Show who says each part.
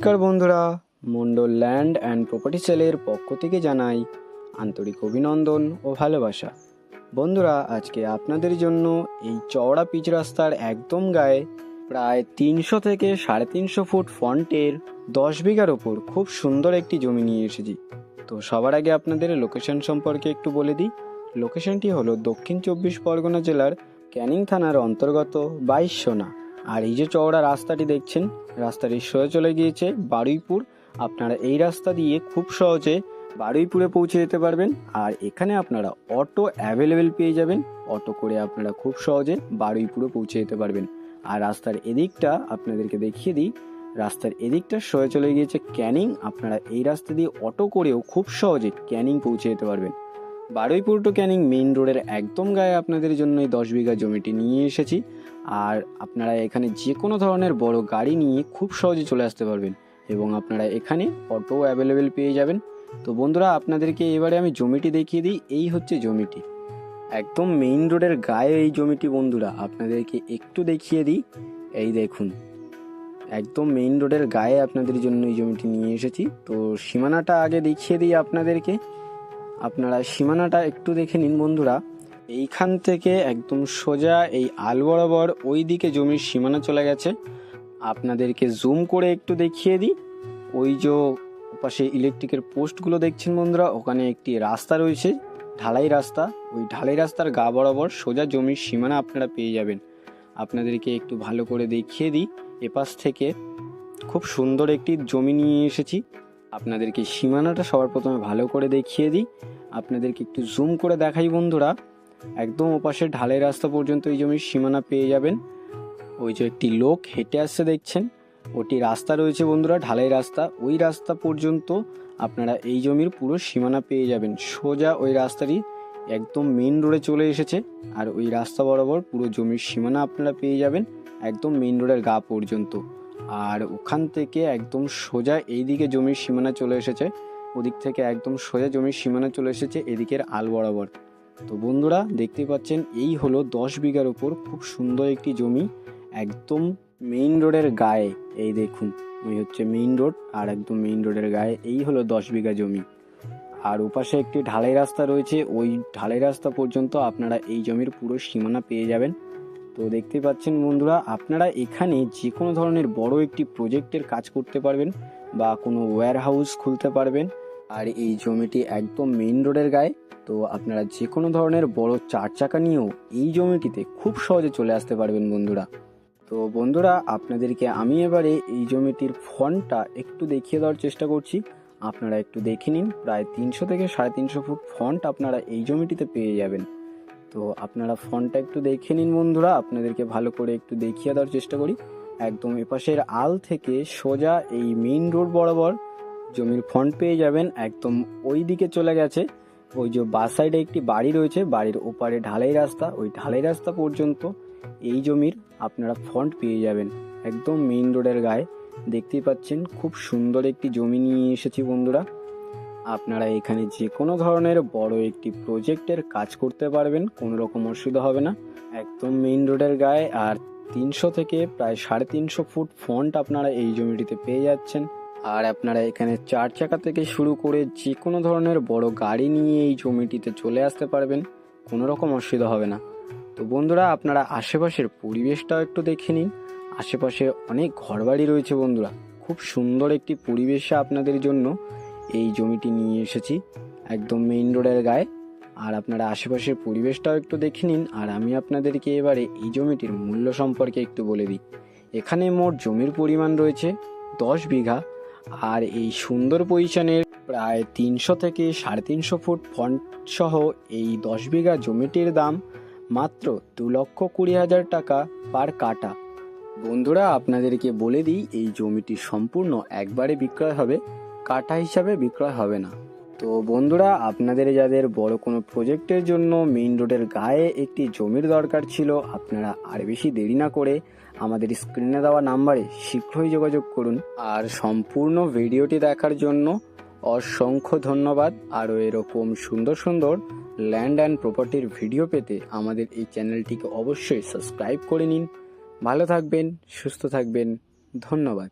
Speaker 1: নমস্কার বন্ধুরা, Mondal land and property সেলের পক্ষ থেকে জানাই আন্তরিক অভিনন্দন ও ভালোবাসা। বন্ধুরা, আজকে আপনাদের জন্য এই চওড়া পিচ রাস্তার একদম গায়ে প্রায় 300 থেকে 350 ফুট ফ্রন্টের 10 বিঘার ওপর খুব সুন্দর একটি জমি নিয়ে এসেছি। তো সবার আগে আপনাদের লোকেশন সম্পর্কে একটু বলে দিই। লোকেশনটি হলো দক্ষিণ 24 পরগনা জেলার ক্যানিং থানার অন্তর্গত 22 সোনা। আর এই যে চওড়া রাস্তাটি দেখছেন, রাস্তাটি সোজা চলে গিয়েছে বারুইপুর। আপনারা এই রাস্তা দিয়ে খুব সহজে বারুইপুরে পৌঁছে যেতে পারবেন। আর এখানে আপনারা অটো অ্যাভেলেবেল পেয়ে যাবেন। অটো করে আপনারা খুব সহজে বারুইপুরে পৌঁছে যেতে পারবেন। আর রাস্তার এদিকটা আপনাদেরকে দেখিয়ে দিই, রাস্তার এদিকটা সোজা চলে গিয়েছে ক্যানিং। আপনারা এই রাস্তা দিয়ে অটো করেও খুব সহজে ক্যানিং পৌঁছে যেতে পারবেন। বারুইপুর টু ক্যানিং মেইন রোডের একদম গায়ে আপনাদের জন্য এই 10 বিঘা জমিটি নিয়ে এসেছি। আর আপনারা এখানে যে কোনো ধরনের বড় গাড়ি নিয়ে খুব সহজে চলে আসতে পারবেন এবং আপনারা এখানে অটো অ্যাভেলেবেল পেয়ে যাবেন। তো বন্ধুরা, আপনাদেরকে এবারে আমি জমিটি দেখিয়ে দিই। এই হচ্ছে জমিটি, একদম মেইন রোডের গায়ে এই জমিটি। বন্ধুরা, আপনাদেরকে একটু দেখিয়ে দিই। এই দেখুন, একদম মেইন রোডের গায়ে আপনাদের জন্য এই জমিটি নিয়ে এসেছি। তো সীমানাটা আগে দেখিয়ে দিই আপনাদেরকে। আপনারা সীমানাটা একটু দেখে নিন বন্ধুরা। এইখান থেকে একদম সোজা এই আল বরাবর ওই দিকে জমির সীমানা চলে গেছে। আপনাদেরকে জুম করে একটু দেখিয়ে দিই। ওই যে পাশে ইলেকট্রিকের পোস্টগুলো দেখছেন বন্ধুরা, ওখানে একটি রাস্তা রয়েছে, ঢালাই রাস্তা। ওই ঢালাই রাস্তার গা বরাবর সোজা জমির সীমানা আপনারা পেয়ে যাবেন। আপনাদেরকে একটু ভালো করে দেখিয়ে দিই। এপাশ থেকে খুব সুন্দর একটি জমি নিয়ে এসেছি। আপনাদেরকে সীমানাটা সবার প্রথমে ভালো করে দেখিয়ে দিই। আপনাদেরকে একটু জুম করে দেখাই বন্ধুরা। একদম ওপাশের ঢালাই রাস্তা পর্যন্ত এই জমির সীমানা পেয়ে যাবেন। ওই যে একটি লোক হেঁটে আসছে দেখছেন, ওটি রাস্তা রয়েছে বন্ধুরা, ঢালাই রাস্তা। ওই রাস্তা পর্যন্ত আপনারা এই জমির পুরো সীমানা পেয়ে যাবেন। সোজা ওই রাস্তাটি একদম মেইন রোডে চলে এসেছে। আর ওই রাস্তা বরাবর পুরো জমির সীমানা আপনারা পেয়ে যাবেন একদম মেইন রোডের গা পর্যন্ত। আর ওখান থেকে একদম সোজা এই দিকে জমির সীমানা চলে এসেছে, ওদিক থেকে একদম সোজা জমির সীমানা চলে এসেছে এদিকের আল বরাবর। তো বন্ধুরা, দেখতে পাচ্ছেন এই হলো 10 বিঘার উপর খুব সুন্দর একটি জমি, একদম মেইন রোডের গায়ে। এই দেখুন, ওই হচ্ছে মেইন রোড, আর একদম মেইন রোডের গায়ে এই হলো 10 বিঘা জমি। আর ওপাশে একটি ঢালাই রাস্তা রয়েছে, ওই ঢালাই রাস্তা পর্যন্ত আপনারা এই জমির পুরো সীমানা পেয়ে যাবেন। তো দেখতে পাচ্ছেন বন্ধুরা, আপনারা এখানে যে কোনো ধরনের বড় একটি প্রজেক্টের কাজ করতে পারবেন বা কোনো ওয়্যার হাউস খুলতে পারবেন। আর এই জমিটি একদম মেইন রোডের গায়ে। তো আপনারা যে কোনো ধরনের বড় 4 চাকা নিয়েও এই জমিটিতে খুব সহজে চলে আসতে পারবেন বন্ধুরা। তো বন্ধুরা, আপনাদেরকে আমি এবারে এই জমিটির ফ্রন্টটা একটু দেখিয়ে দেওয়ার চেষ্টা করছি। আপনারা একটু দেখে নিন, প্রায় 300 থেকে 350 ফুট ফ্রন্ট আপনারা এই জমিটিতে পেয়ে যাবেন। তো আপনারা ফ্রন্টটা একটু দেখে নিন বন্ধুরা। আপনাদেরকে ভালো করে একটু দেখিয়ে দেওয়ার চেষ্টা করি। একদম এপাশের আল থেকে সোজা এই মেইন রোড বরাবর জমির ফ্রন্ট পেয়ে যাবেন। একদম ওই দিকে চলে গেছে, ওই যে বাস সাইডে একটি বাড়ি রয়েছে, বাড়ির ওপারে ঢালাই রাস্তা, ওই ঢালাই রাস্তা পর্যন্ত এই জমির আপনারা ফ্রন্ট পেয়ে যাবেন একদম মেইন রোডের গায়ে। দেখতেই পাচ্ছেন খুব সুন্দর একটি জমি নিয়ে এসেছি বন্ধুরা। আপনারা এখানে যে কোনো ধরনের বড় একটি প্রজেক্টের কাজ করতে পারবেন, কোনো রকম অসুবিধা হবে না। একদম মেইন রোডের গায়ে। আর 300 থেকে প্রায় 350 ফুট ফ্রন্ট আপনারা এই জমিটিতে পেয়ে যাচ্ছেন। আর আপনারা এখানে 4 চাকা থেকে শুরু করে যে কোনো ধরনের বড় গাড়ি নিয়ে এই জমিটিতে চলে আসতে পারবেন, কোনো রকম অসুবিধা হবে না। তো বন্ধুরা, আপনারা আশেপাশের পরিবেশটাও একটু দেখে নিন। আশেপাশে অনেক ঘরবাড়ি রয়েছে বন্ধুরা, খুব সুন্দর একটি পরিবেশে আপনাদের জন্য এই জমিটি নিয়ে এসেছি একদম মেইন রোডের গায়ে। আর আপনারা আশেপাশের পরিবেশটাও একটু দেখে নিন। আর আমি আপনাদেরকে এবারে এই জমিটির মূল্য সম্পর্কে একটু বলে দিই। এখানে মোট জমির পরিমাণ রয়েছে 10 বিঘা। আর এই সুন্দর পজিশনের প্রায় 300 থেকে 350 ফুট ফ্রন্ট সহ এই 10 বিঘা জমিটির দাম মাত্র 2,20,000 টাকা পার কাটা। বন্ধুরা, আপনাদেরকে বলে দিই, এই জমিটি সম্পূর্ণ একবারে বিক্রয় হবে, কাটা হিসাবে বিক্রয় হবে না। তো বন্ধুরা, আপনাদের যাদের বড় কোনো প্রজেক্টের জন্য মেইন রোডের গায়ে একটি জমির দরকার ছিল, আপনারা আর বেশি দেরি না করে আমাদের স্ক্রিনে দেওয়া নাম্বারে শীঘ্রই যোগাযোগ করুন। আর সম্পূর্ণ ভিডিওটি দেখার জন্য অসংখ্য ধন্যবাদ। আরও এরকম সুন্দর সুন্দর ল্যান্ড অ্যান্ড প্রপার্টির ভিডিও পেতে আমাদের এই চ্যানেলটিকে অবশ্যই সাবস্ক্রাইব করে নিন। ভালো থাকবেন, সুস্থ থাকবেন, ধন্যবাদ।